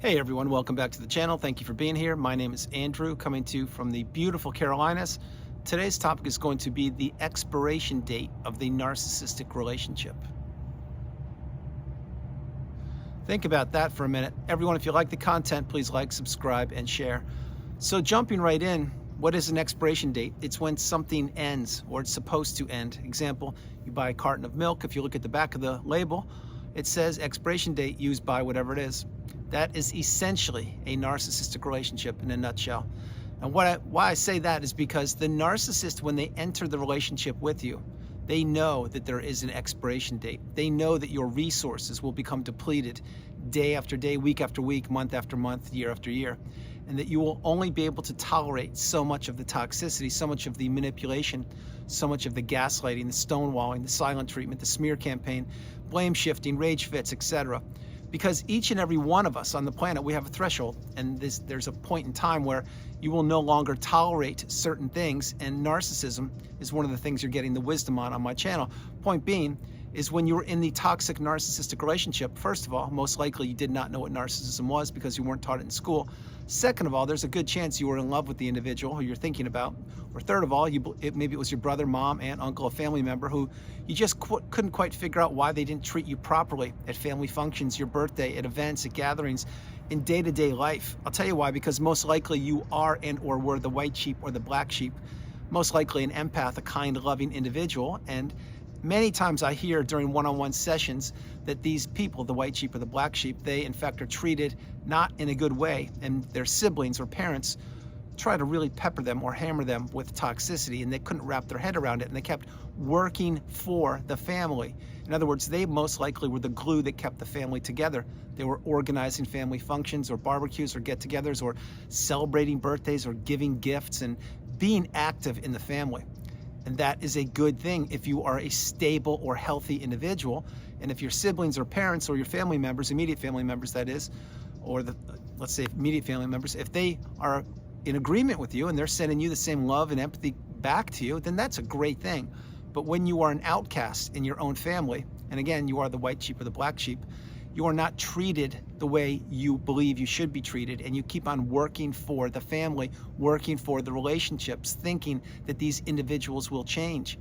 Hey everyone, welcome back to the channel. Thank you for being here. My name is Andrew, coming to you from the beautiful Carolinas. Today's topic is going to be the expiration date of the narcissistic relationship. Think about that for a minute. Everyone, if you like the content, please like, subscribe, and share. So jumping right in, what is an expiration date? It's when something ends, or it's supposed to end. Example, you buy a carton of milk. If you look at the back of the label, it says expiration date used by whatever it is. That is essentially a narcissistic relationship in a nutshell. And why I say that is because the narcissist, when they enter the relationship with you, they know that there is an expiration date. They know that your resources will become depleted day after day, week after week, month after month, year after year, and that you will only be able to tolerate so much of the toxicity, so much of the manipulation, so much of the gaslighting, the stonewalling, the silent treatment, the smear campaign, blame shifting, rage fits, etc. Because each and every one of us on the planet, we have a threshold, and there's a point in time where you will no longer tolerate certain things, and narcissism is one of the things you're getting the wisdom on my channel. Point being is when you were in the toxic narcissistic relationship, first of all, most likely you did not know what narcissism was because you weren't taught it in school. Second of all, there's a good chance you were in love with the individual who you're thinking about. Or third of all, maybe it was your brother, mom, aunt, uncle, a family member who you just couldn't quite figure out why they didn't treat you properly at family functions, your birthday, at events, at gatherings, in day-to-day life. I'll tell you why, because most likely you are and or were the white sheep or the black sheep, most likely an empath, a kind, loving individual. And many times I hear during one-on-one sessions that these people, the white sheep or the black sheep, they in fact are treated not in a good way, and their siblings or parents try to really pepper them or hammer them with toxicity, and they couldn't wrap their head around it, and they kept working for the family. In other words, they most likely were the glue that kept the family together. They were organizing family functions or barbecues or get-togethers or celebrating birthdays or giving gifts and being active in the family. And that is a good thing if you are a stable or healthy individual. And if your siblings or parents or your family members, immediate family members that is, or let's say immediate family members, if they are in agreement with you and they're sending you the same love and empathy back to you, then that's a great thing. But when you are an outcast in your own family, and again, you are the white sheep or the black sheep, you are not treated the way you believe you should be treated, and you keep on working for the family, working for the relationships, thinking that these individuals will change.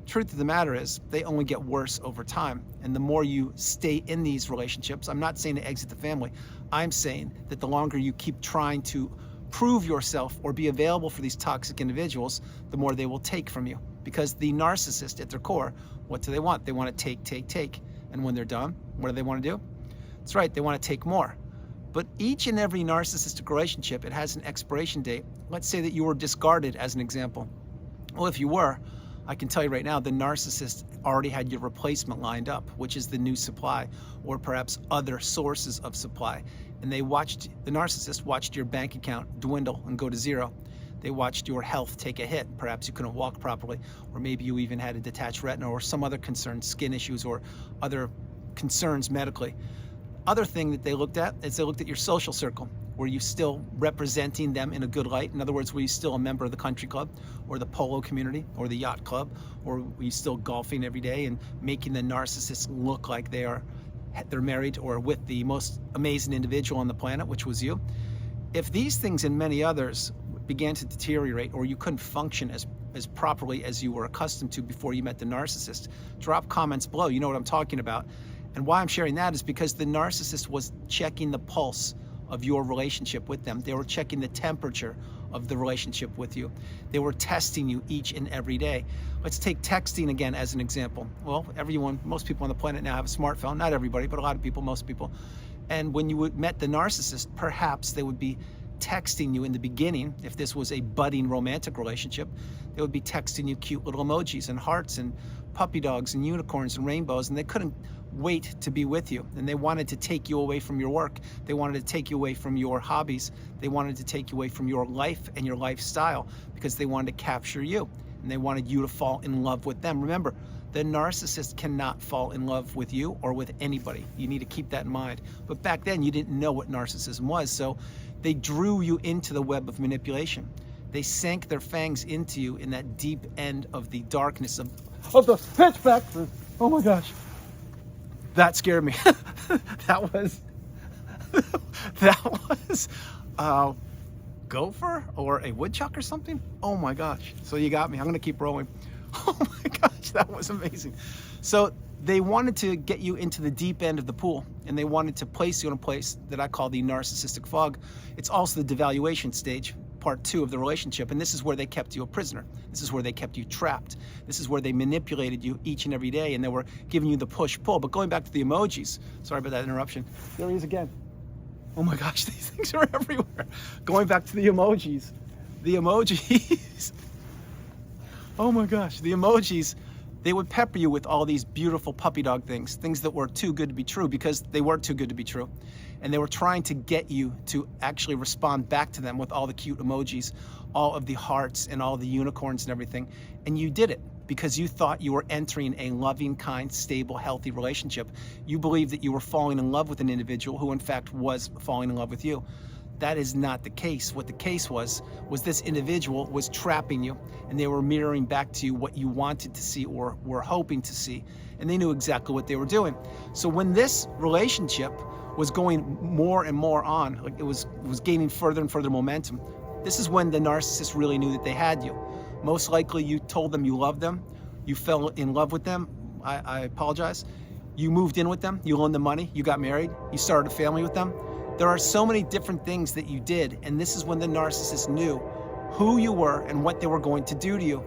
Truth of the matter is, they only get worse over time. And the more you stay in these relationships, I'm not saying to exit the family, I'm saying that the longer you keep trying to prove yourself or be available for these toxic individuals, the more they will take from you. Because the narcissist at their core, what do they want? They want to take, take, take. And when they're done, what do they want to do? That's right, they want to take more. But each and every narcissistic relationship, it has an expiration date. Let's say that you were discarded as an example. Well, if you were, I can tell you right now, the narcissist already had your replacement lined up, which is the new supply, or perhaps other sources of supply. And the narcissist watched your bank account dwindle and go to zero. They watched your health take a hit. Perhaps you couldn't walk properly, or maybe you even had a detached retina or some other concern, skin issues or other concerns medically. Other thing that they looked at is they looked at your social circle. Were you still representing them in a good light? In other words, were you still a member of the country club or the polo community or the yacht club? Or were you still golfing every day and making the narcissist look like they're married or with the most amazing individual on the planet, which was you? If these things and many others began to deteriorate, or you couldn't function as properly as you were accustomed to before you met the narcissist, drop comments below. You know what I'm talking about. And why I'm sharing that is because the narcissist was checking the pulse of your relationship with them. They were checking the temperature of the relationship with you. They were testing you each and every day. Let's take texting again as an example. Well, most people on the planet now have a smartphone. Not everybody, but a lot of people, most people. And when you met the narcissist, perhaps they would be texting you in the beginning. If this was a budding romantic relationship, they would be texting you cute little emojis and hearts and puppy dogs and unicorns and rainbows, and they couldn't wait to be with you. And they wanted to take you away from your work. They wanted to take you away from your hobbies. They wanted to take you away from your life and your lifestyle because they wanted to capture you, and they wanted you to fall in love with them. Remember, the narcissist cannot fall in love with you or with anybody. You need to keep that in mind. But back then, you didn't know what narcissism was, so they drew you into the web of manipulation. They sank their fangs into you in that deep end of the darkness of the pitch black. Oh my gosh. That scared me. That was a gopher or a woodchuck or something. Oh my gosh. So you got me. I'm going to keep rolling. Oh my gosh, that was amazing. So they wanted to get you into the deep end of the pool, and they wanted to place you in a place that I call the narcissistic fog. It's also the devaluation stage, part 2 of the relationship, and this is where they kept you a prisoner. This is where they kept you trapped. This is where they manipulated you each and every day, and they were giving you the push-pull. But going back to the emojis, sorry about that interruption. There he is again. Oh my gosh, these things are everywhere. Going back to the emojis. The emojis. Oh my gosh, the emojis, they would pepper you with all these beautiful puppy dog things that were too good to be true, because they were too good to be true. And they were trying to get you to actually respond back to them with all the cute emojis, all of the hearts and all the unicorns and everything. And you did it because you thought you were entering a loving, kind, stable, healthy relationship. You believed that you were falling in love with an individual who in fact was falling in love with you. That is not the case. What the case was this individual was trapping you, and they were mirroring back to you what you wanted to see or were hoping to see, and they knew exactly what they were doing. So when this relationship was going more and more on, like it was gaining further and further momentum, this is when the narcissist really knew that they had you. Most likely you told them you loved them, you fell in love with them, I apologize, you moved in with them, you loaned them money, you got married, you started a family with them. There are so many different things that you did, and this is when the narcissist knew who you were and what they were going to do to you.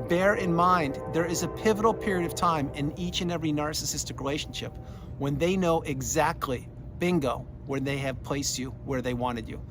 Bear in mind, there is a pivotal period of time in each and every narcissistic relationship when they know exactly, bingo, where they have placed you, where they wanted you.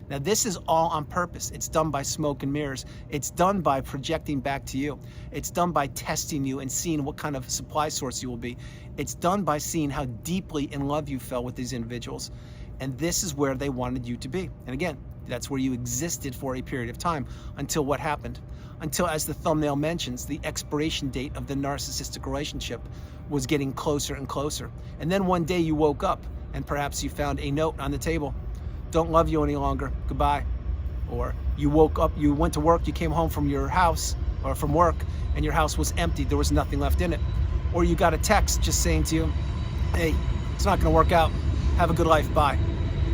Now, this is all on purpose. It's done by smoke and mirrors. It's done by projecting back to you. It's done by testing you and seeing what kind of supply source you will be. It's done by seeing how deeply in love you fell with these individuals. And this is where they wanted you to be. And again, that's where you existed for a period of time until what happened? Until, as the thumbnail mentions, the expiration date of the narcissistic relationship was getting closer and closer. And then one day you woke up and perhaps you found a note on the table. Don't love you any longer, goodbye. Or you woke up, you went to work, you came home from your house or from work and your house was empty, there was nothing left in it. Or you got a text just saying to you, hey, it's not gonna work out. Have a good life, bye.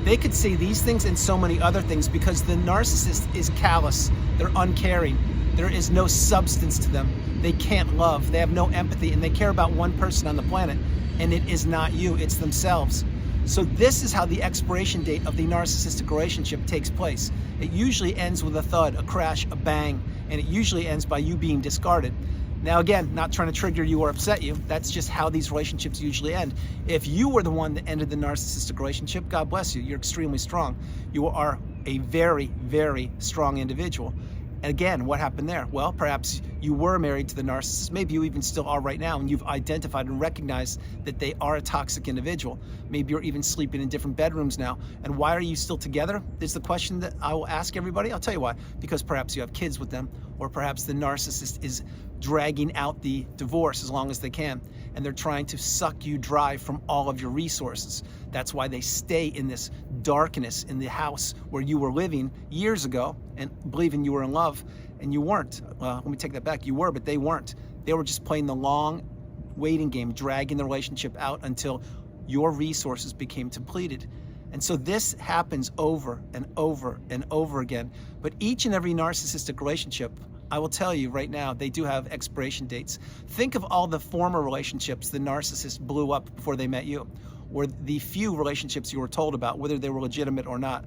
They could say these things and so many other things because the narcissist is callous, they're uncaring, there is no substance to them, they can't love, they have no empathy, and they care about one person on the planet, and it is not you, it's themselves. So this is how the expiration date of the narcissistic relationship takes place. It usually ends with a thud, a crash, a bang, and it usually ends by you being discarded. Now again, not trying to trigger you or upset you, that's just how these relationships usually end. If you were the one that ended the narcissistic relationship, God bless you, you're extremely strong. You are a very, very strong individual. And again, what happened there? Well, perhaps you were married to the narcissist, maybe you even still are right now, and you've identified and recognized that they are a toxic individual. Maybe you're even sleeping in different bedrooms now. And why are you still together? Is the question that I will ask everybody. I'll tell you why. Because perhaps you have kids with them, or perhaps the narcissist is dragging out the divorce as long as they can, and they're trying to suck you dry from all of your resources. That's why they stay in this darkness in the house where you were living years ago and believing you were in love, and you weren't. Well, let me take that back. You were, but they weren't. They were just playing the long waiting game, dragging the relationship out until your resources became depleted. And so this happens over and over and over again. But each and every narcissistic relationship, I will tell you right now, they do have expiration dates. Think of all the former relationships the narcissist blew up before they met you, or the few relationships you were told about, whether they were legitimate or not.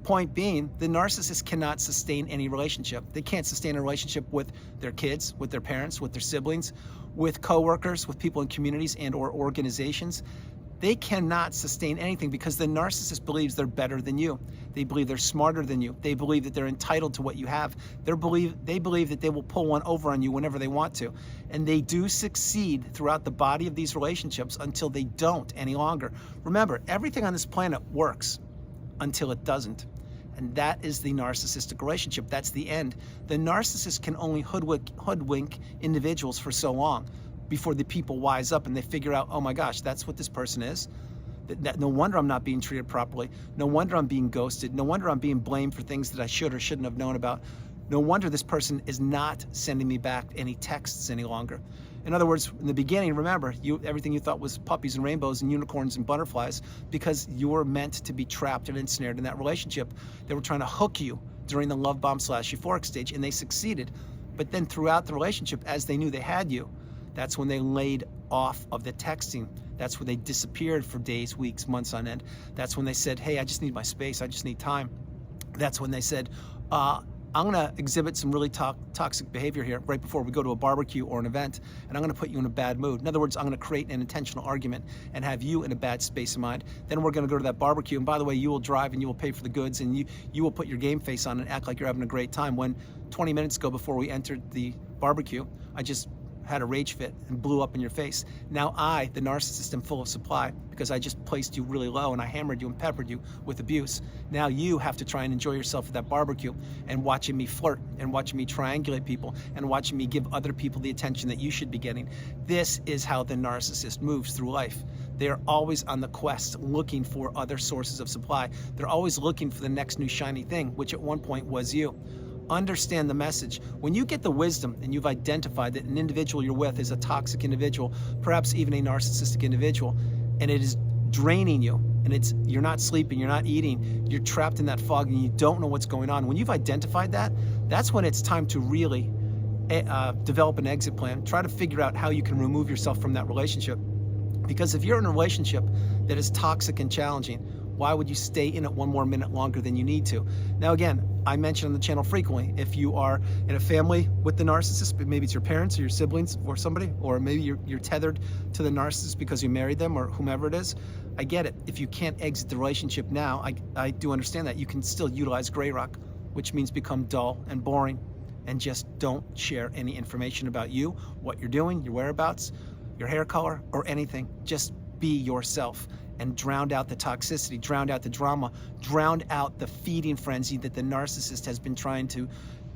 Point being, the narcissist cannot sustain any relationship. They can't sustain a relationship with their kids, with their parents, with their siblings, with coworkers, with people in communities and or organizations. They cannot sustain anything because the narcissist believes they're better than you. They believe they're smarter than you. They believe that they're entitled to what you have. They believe that they will pull one over on you whenever they want to. And they do succeed throughout the body of these relationships until they don't any longer. Remember, everything on this planet works until it doesn't. And that is the narcissistic relationship. That's the end. The narcissist can only hoodwink individuals for so long before the people wise up and they figure out, oh my gosh, that's what this person is. No wonder I'm not being treated properly. No wonder I'm being ghosted. No wonder I'm being blamed for things that I should or shouldn't have known about. No wonder this person is not sending me back any texts any longer. In other words, in the beginning, remember, everything you thought was puppies and rainbows and unicorns and butterflies, because you were meant to be trapped and ensnared in that relationship. They were trying to hook you during the love bomb / euphoric stage, and they succeeded. But then throughout the relationship, as they knew they had you, that's when they laid off of the texting. That's when they disappeared for days, weeks, months on end. That's when they said, hey, I just need my space. I just need time. That's when they said, I'm gonna exhibit some really toxic behavior here right before we go to a barbecue or an event, and I'm gonna put you in a bad mood. In other words, I'm gonna create an intentional argument and have you in a bad space of mind. Then we're gonna go to that barbecue, and by the way, you will drive and you will pay for the goods, and you will put your game face on and act like you're having a great time, when 20 minutes ago before we entered the barbecue, I just had a rage fit and blew up in your face. Now I, the narcissist, am full of supply because I just placed you really low and I hammered you and peppered you with abuse. Now you have to try and enjoy yourself at that barbecue and watching me flirt and watching me triangulate people and watching me give other people the attention that you should be getting. This is how the narcissist moves through life. They're always on the quest looking for other sources of supply. They're always looking for the next new shiny thing, which at one point was you. Understand the message. When you get the wisdom and you've identified that an individual you're with is a toxic individual, perhaps even a narcissistic individual, and it is draining you, and you're not sleeping, you're not eating, you're trapped in that fog and you don't know what's going on. When you've identified that, that's when it's time to really develop an exit plan. Try to figure out how you can remove yourself from that relationship. Because if you're in a relationship that is toxic and challenging, why would you stay in it one more minute longer than you need to? Now again, I mention on the channel frequently, if you are in a family with the narcissist, maybe it's your parents or your siblings or somebody, or maybe you're tethered to the narcissist because you married them or whomever it is, I get it. If you can't exit the relationship now, I do understand that. You can still utilize gray rock, which means become dull and boring and just don't share any information about you, what you're doing, your whereabouts, your hair color, or anything. Just be yourself and drown out the toxicity, drown out the drama, drown out the feeding frenzy that the narcissist has been trying to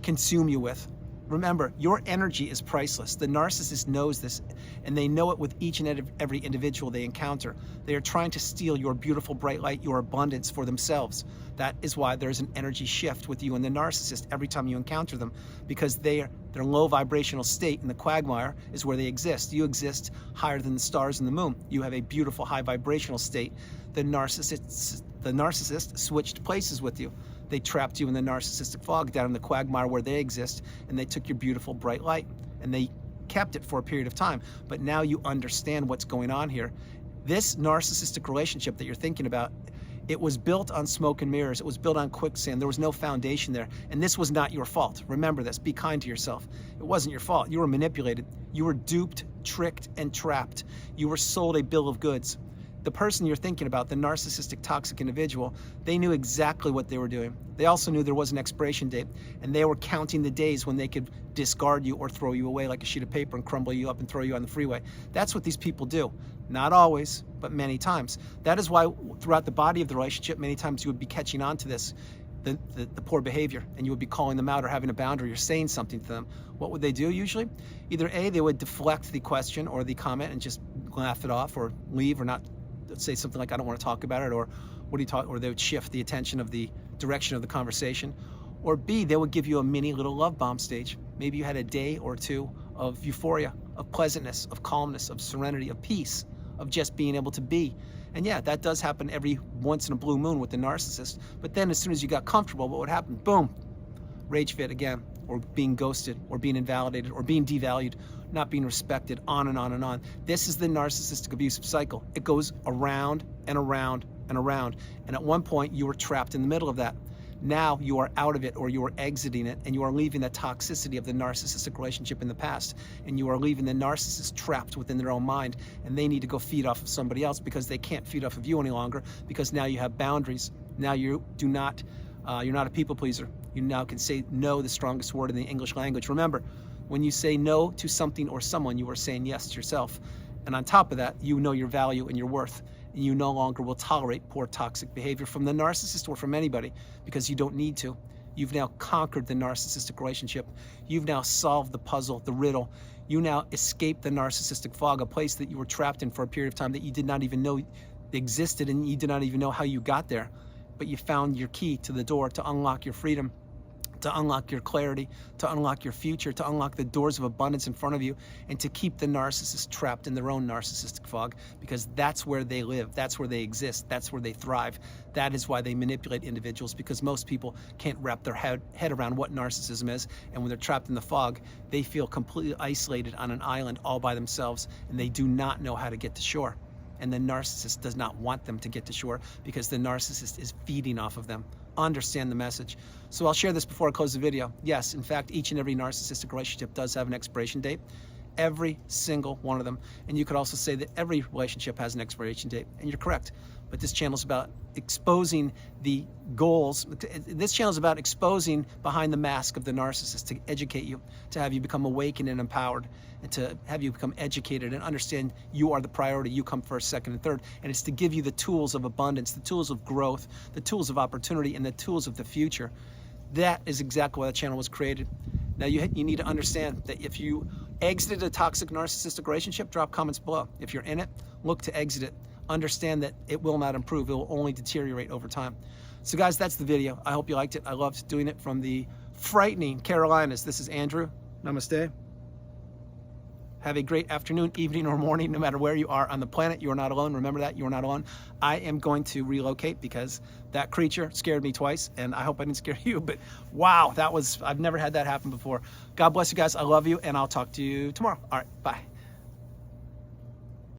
consume you with. Remember, your energy is priceless. The narcissist knows this, and they know it with each and every individual they encounter. They are trying to steal your beautiful bright light, your abundance for themselves. That is why there's an energy shift with you and the narcissist every time you encounter them, because their low vibrational state in the quagmire is where they exist. You exist higher than the stars and the moon. You have a beautiful high vibrational state. The narcissist switched places with you. They trapped you in the narcissistic fog down in the quagmire where they exist, and they took your beautiful bright light and they kept it for a period of time. But now you understand what's going on here. This narcissistic relationship that you're thinking about, it was built on smoke and mirrors. It was built on quicksand. There was no foundation there. And this was not your fault. Remember this. Be kind to yourself. It wasn't your fault. You were manipulated. You were duped, tricked, and trapped. You were sold a bill of goods. The person you're thinking about, the narcissistic toxic individual, they knew exactly what they were doing. They also knew there was an expiration date, and they were counting the days when they could discard you or throw you away like a sheet of paper and crumble you up and throw you on the freeway. That's what these people do. Not always, but many times. That is why throughout the body of the relationship, many times you would be catching on to this, the poor behavior, and you would be calling them out or having a boundary or saying something to them. What would they do usually? Either A, they would deflect the question or the comment and just laugh it off or leave or not say something like, I don't want to talk about it, or what do you talk, or they would shift the attention of the direction of the conversation. Or B, they would give you a mini little love bomb stage. Maybe you had a day or two of euphoria, of pleasantness, of calmness, of serenity, of peace, of just being able to be. And yeah, that does happen every once in a blue moon with the narcissist. But then as soon as you got comfortable, what would happen? Boom, rage fit again, or being ghosted, or being invalidated, or being devalued, not being respected, on and on and on. This is the narcissistic abusive cycle. It goes around and around and around. And at one point, you were trapped in the middle of that. Now you are out of it, or you are exiting it, and you are leaving the toxicity of the narcissistic relationship in the past, and you are leaving the narcissist trapped within their own mind, and they need to go feed off of somebody else because they can't feed off of you any longer, because now you have boundaries. Now you do not, you're not a people pleaser. You now can say no, the strongest word in the English language. Remember, when you say no to something or someone, you are saying yes to yourself. And on top of that, you know your value and your worth. And you no longer will tolerate poor toxic behavior from the narcissist or from anybody, because you don't need to. You've now conquered the narcissistic relationship. You've now solved the puzzle, the riddle. You now escaped the narcissistic fog, a place that you were trapped in for a period of time that you did not even know existed, and you did not even know how you got there. But you found your key to the door to unlock your freedom, to unlock your clarity, to unlock your future, to unlock the doors of abundance in front of you, and to keep the narcissist trapped in their own narcissistic fog, because that's where they live, that's where they exist, that's where they thrive. That is why they manipulate individuals, because most people can't wrap their head around what narcissism is, and when they're trapped in the fog, they feel completely isolated on an island all by themselves, and they do not know how to get to shore. And the narcissist does not want them to get to shore, because the narcissist is feeding off of them. Understand the message. So I'll share this before I close the video. Yes, in fact, each and every narcissistic relationship does have an expiration date. Every single one of them. And you could also say that every relationship has an expiration date, and you're correct. But this channel is about exposing the goals. This channel is about exposing behind the mask of the narcissist, to educate you, to have you become awakened and empowered, and to have you become educated and understand you are the priority. You come first, second, and third. And it's to give you the tools of abundance, the tools of growth, the tools of opportunity, and the tools of the future. That is exactly why the channel was created. Now you need to understand that if you exited a toxic narcissistic relationship, drop comments below. If you're in it, look to exit it. Understand that it will not improve. It will only deteriorate over time. So guys, that's the video. I hope you liked it. I loved doing it from the frightening Carolinas. This is Andrew. Namaste. Have a great afternoon, evening, or morning, no matter where you are on the planet. You are not alone. Remember that. You are not alone. I am going to relocate because that creature scared me twice, and I hope I didn't scare you, but wow, I've never had that happen before. God bless you guys. I love you, and I'll talk to you tomorrow. All right, bye.